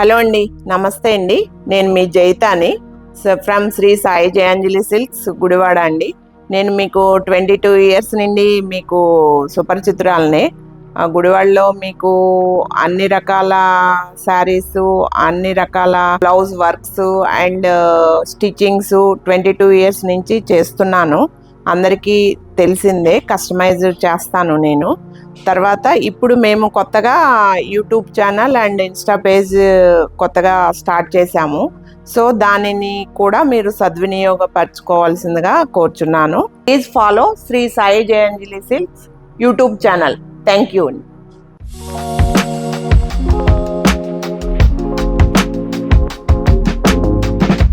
Hello అండి, నమస్తే అండి. నేను మీ జైతాని ఫ్రమ్ శ్రీ సాయి జయాంజలి సిల్క్స్ గుడివాడ అండి. నేను మీకు 22 ఇయర్స్ నుండి మీకు సుపరిచితురాలనే. గుడివాడలో మీకు అన్ని రకాల శారీస్, అన్ని రకాల blouse works and stitchings 22 years నుంచి చేస్తున్నాను. అందరికీ తెలిసిందే, కస్టమైజ్ చేస్తాను నేను. తర్వాత ఇప్పుడు మేము కొత్తగా YouTube channel and Insta page కొత్తగా స్టార్ట్ చేశాము. సో దానిని కూడా మీరు సద్వినియోగపరచుకోవాల్సిందిగా కోరుచున్నాను. Please follow Shri Sai Jayanjali silks YouTube channel. Thank you.